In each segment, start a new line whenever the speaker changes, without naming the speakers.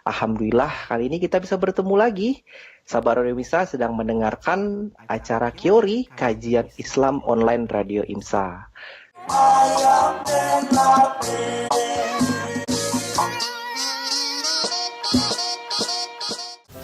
Alhamdulillah kali ini kita bisa bertemu lagi. Sahabat Radio IMSA sedang mendengarkan acara Kiori Kajian Islam Online Radio IMSA.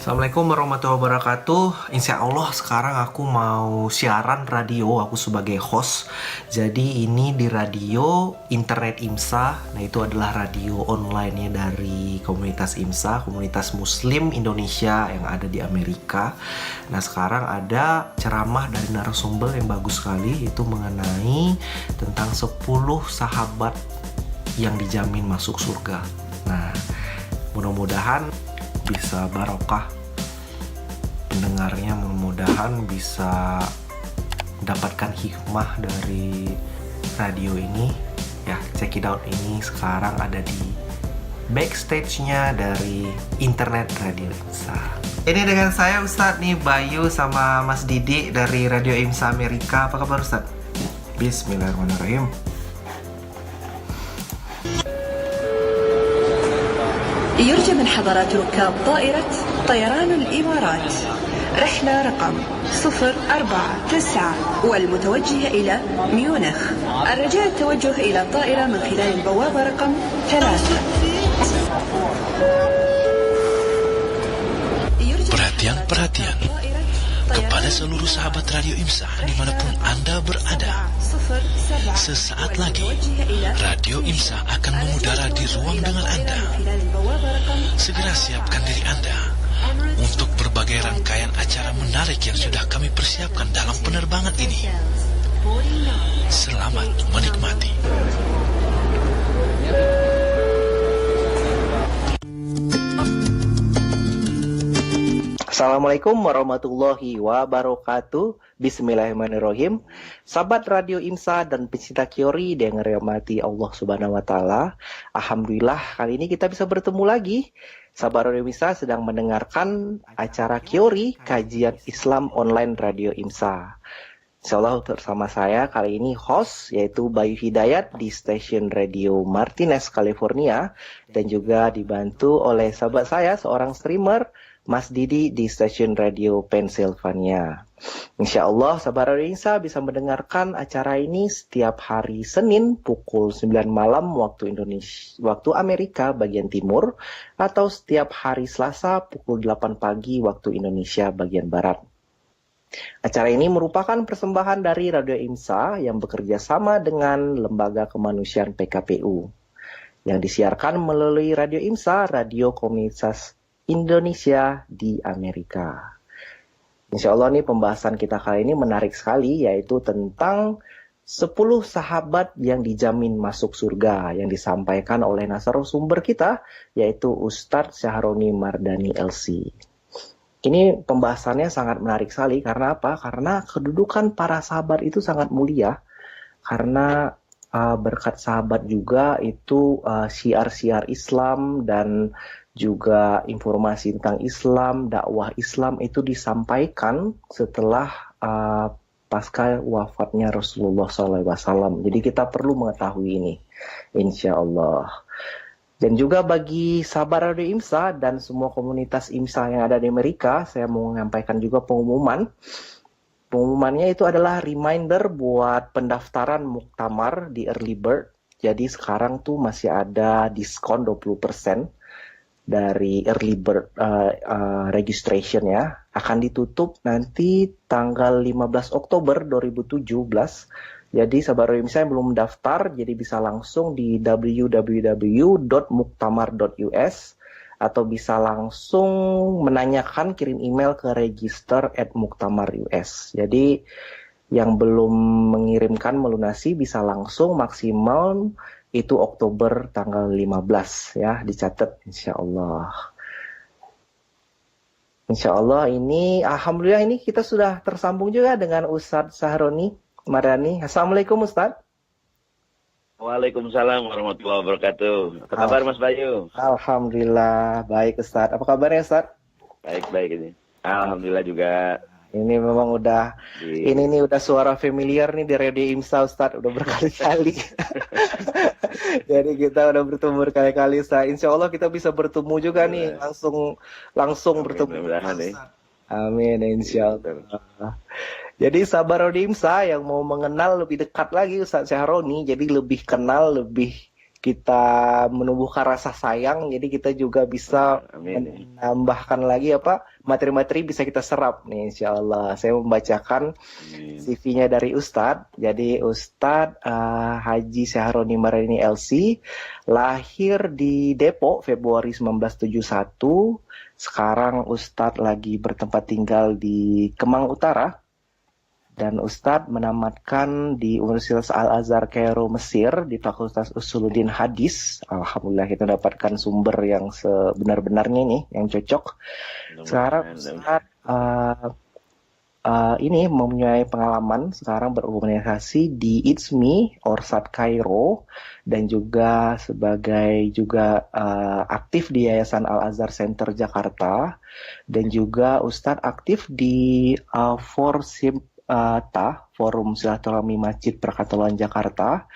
Assalamualaikum warahmatullahi wabarakatuh. Insya Allah sekarang aku mau siaran radio, aku sebagai host. Jadi ini di radio internet IMSA. Nah itu adalah radio online ya dari komunitas IMSA, komunitas Muslim Indonesia yang ada di Amerika. Nah sekarang ada ceramah dari narasumber yang bagus sekali, itu mengenai tentang 10 sahabat yang dijamin masuk surga. Nah mudah-mudahan bisa barokah pendengarnya, mudah-mudahan bisa mendapatkan hikmah dari radio ini ya. Check it out, ini sekarang ada di backstage-nya dari internet radio IMSA. Ini dengan saya Ustadz nih, Bayu sama Mas Didi dari Radio IMSA Amerika. Apa kabar Ustadz? Bismillahirrahmanirrahim.
يرجى من حضرات ركاب طائرة طيران الإمارات رحلة رقم 049 والمتوجهة إلى ميونخ. الرجاء التوجه إلى الطائرة من خلال البوابة رقم 3.
Perhatian kepada seluruh sahabat Radio IMSA dimanapun Anda berada. Sesaat lagi Radio IMSA akan mengudara di ruang dengar Anda. Segera siapkan diri Anda untuk berbagai rangkaian acara menarik yang sudah kami persiapkan dalam penerbangan ini. Selamat menikmati.
Assalamualaikum warahmatullahi wabarakatuh. Bismillahirrahmanirrahim. Sahabat Radio IMSA dan pecinta Kiori yang dirahmati Allah Subhanahu wa taala. Alhamdulillah kali ini kita bisa bertemu lagi. Sahabat Radio IMSA sedang mendengarkan acara Kiori Kajian Islam Online Radio IMSA. Insyaallah bersama saya kali ini host yaitu Bayu Hidayat di stasiun radio Martinez, California, dan juga dibantu oleh sahabat saya seorang streamer Mas Didi di stasiun radio Pennsylvania. Insya Allah sahabat Radio IMSA bisa mendengarkan acara ini setiap hari Senin pukul 9 malam waktu Indonesia, waktu Amerika bagian timur, atau setiap hari Selasa pukul 8 pagi waktu Indonesia bagian barat. Acara ini merupakan persembahan dari Radio IMSA yang bekerja sama dengan Lembaga Kemanusiaan PKPU yang disiarkan melalui Radio IMSA, Radio Komunitas Indonesia di Amerika. Insya Allah nih pembahasan kita kali ini menarik sekali, yaitu tentang 10 sahabat yang dijamin masuk surga yang disampaikan oleh narasumber kita, yaitu Ustadz Syahroni Mardani LC. Ini pembahasannya sangat menarik sekali, karena apa? Karena kedudukan para sahabat itu sangat mulia, karena berkat sahabat juga itu syiar-syiar Islam dan juga informasi tentang Islam, dakwah Islam itu disampaikan setelah pasca wafatnya Rasulullah SAW. Jadi kita perlu mengetahui ini, insya Allah. Dan juga bagi sahabat Radio IMSA dan semua komunitas IMSA yang ada di Amerika, saya mau menyampaikan juga pengumuman. Pengumumannya itu adalah reminder buat pendaftaran muktamar di Early Bird. Jadi sekarang tuh masih ada diskon 20% dari Early Bird registration ya. Akan ditutup nanti tanggal 15 Oktober 2017. Jadi sahabat Radio IMSA yang belum mendaftar, jadi bisa langsung di www.muktamar.us atau bisa langsung menanyakan, kirim email ke register@muktamar.us. Jadi yang belum mengirimkan melunasi bisa langsung, maksimal itu Oktober tanggal 15 ya, dicatat insya Allah. Insya Allah ini, alhamdulillah ini kita sudah tersambung juga dengan Ustadz Syahroni Mardani. Assalamualaikum Ustadz.
Waalaikumsalam warahmatullahi wabarakatuh. Apa kabar Mas Bayu?
Alhamdulillah baik Ustadz. Apa kabarnya Ustadz?
Baik ini. Alhamdulillah juga.
Ini memang udah, ini nih udah suara familiar nih di Radio IMSA Ustadz, udah berkali-kali. Jadi kita udah bertemu berkali-kali, Ustaz. Insya Allah kita bisa bertemu juga nih, langsung bertemu.
Mudah-mudahan nih.
Amin, insya Allah. Jadi sahabat Radio IMSA yang mau mengenal lebih dekat lagi Ustaz Syahroni, jadi lebih kenal, lebih kita menumbuhkan rasa sayang, jadi kita juga bisa menambahkan lagi materi-materi bisa kita serap nih insya Allah. Saya membacakan CV-nya dari Ustadz. Jadi Ustadz Haji Syahroni Mardani LC, lahir di Depok Februari 1971. Sekarang Ustadz lagi bertempat tinggal di Kemang Utara. Dan Ustadz menamatkan di Universitas Al-Azhar Kairo Mesir di Fakultas Usuluddin Hadis. Alhamdulillah kita dapatkan sumber yang sebenar-benarnya nih, yang cocok. Sekarang Ustadz ini mempunyai pengalaman sekarang berorganisasi di ITSMI, Orsat Kairo, dan juga sebagai aktif di Yayasan Al-Azhar Center Jakarta, dan juga Ustadz aktif di Forum Silaturahmi Masjid Perkatolan Jakarta,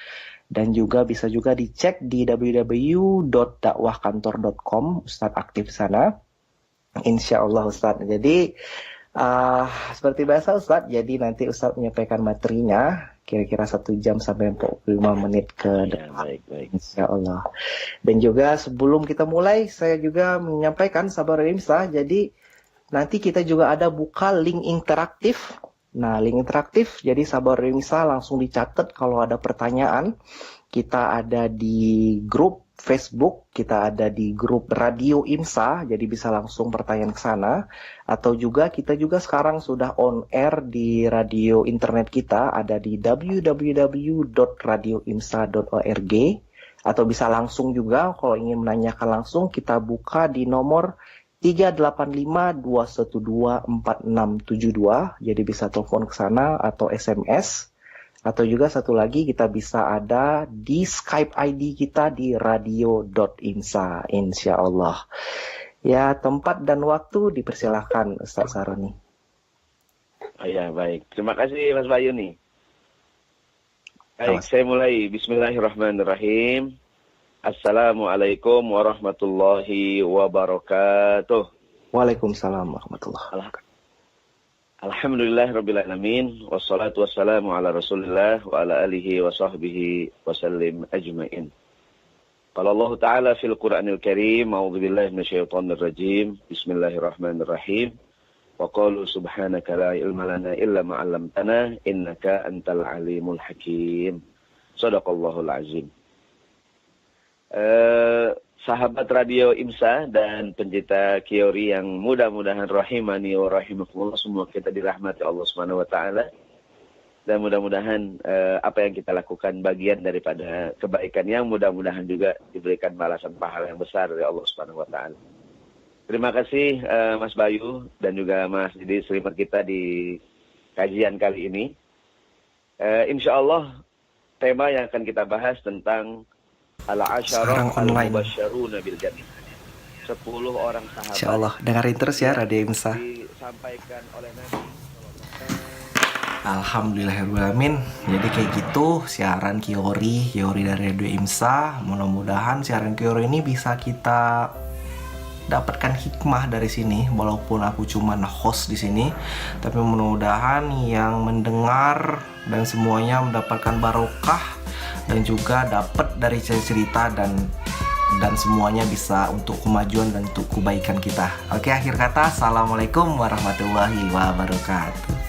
dan juga bisa juga dicek di www.dakwahkantor.com. Ustadz aktif di sana, insya Allah Ustadz. Jadi seperti biasa Ustadz, jadi nanti Ustadz menyampaikan materinya kira-kira 1 jam sampai 45 menit ke depan, insya Allah. Dan juga sebelum kita mulai, saya juga menyampaikan sahabat IMSA, jadi nanti kita juga ada buka link interaktif. Nah, link interaktif, jadi sahabat IMSA langsung dicatat kalau ada pertanyaan. Kita ada di grup Facebook, kita ada di grup Radio IMSA, jadi bisa langsung pertanyaan ke sana. Atau juga kita juga sekarang sudah on air di radio internet kita, ada di www.radioimsa.org. Atau bisa langsung juga kalau ingin menanyakan langsung, kita buka di nomor 385-212-4672, jadi bisa telepon ke sana atau SMS. Atau juga satu lagi kita bisa ada di Skype ID kita di radio.imsa, insya Allah. Ya, tempat dan waktu dipersilahkan Ustaz Syahroni.
Oh ya, baik. Terima kasih Mas Bayu nih. Baik, saya mulai. Bismillahirrahmanirrahim. Assalamualaikum warahmatullahi wabarakatuh.
Waalaikumsalam warahmatullahi wabarakatuh.
Alhamdulillahirrabbilalamin. Wassalatu wassalamu ala rasulillah wa ala alihi wa sahbihi wa sallim ajma'in. Qala Allah Ta'ala fil Qur'anil Karim, a'udzu billahi minasyaitonir rajim. Bismillahirrahmanirrahim. Wa qalu subhanaka la ilma lana illa ma 'allamtana innaka antal alimul hakim. Shadaqallahul azim. Sahabat Radio IMSA dan pencinta Kiori yang mudah-mudahan rahimani wa rahimakumullah, semua kita dirahmati Allah Subhanahu wa taala. Dan mudah-mudahan apa yang kita lakukan bagian daripada kebaikan yang mudah-mudahan juga diberikan balasan pahala yang besar dari Allah Subhanahu wa taala. Terima kasih Mas Bayu dan juga Mas Didi selimat kita di kajian kali ini. Insya Allah tema yang akan kita bahas tentang Al-Asyarah Al-Mubasysyaruna bil Jannah. 10 orang sahabat.
Insyaallah dengerin terus ya Radio IMSA.
Disampaikan oleh Nabi.
Alhamdulillahirrahmanirrahim. Jadi kayak gitu siaran Kiori dari Radio IMSA. Mudah-mudahan siaran Kiori ini bisa kita dapatkan hikmah dari sini, walaupun aku cuma host di sini, tapi mudah-mudahan yang mendengar dan semuanya mendapatkan barokah dan juga dapat dari cerita dan semuanya bisa untuk kemajuan dan untuk kebaikan kita. Oke, akhir kata, assalamualaikum warahmatullahi wabarakatuh.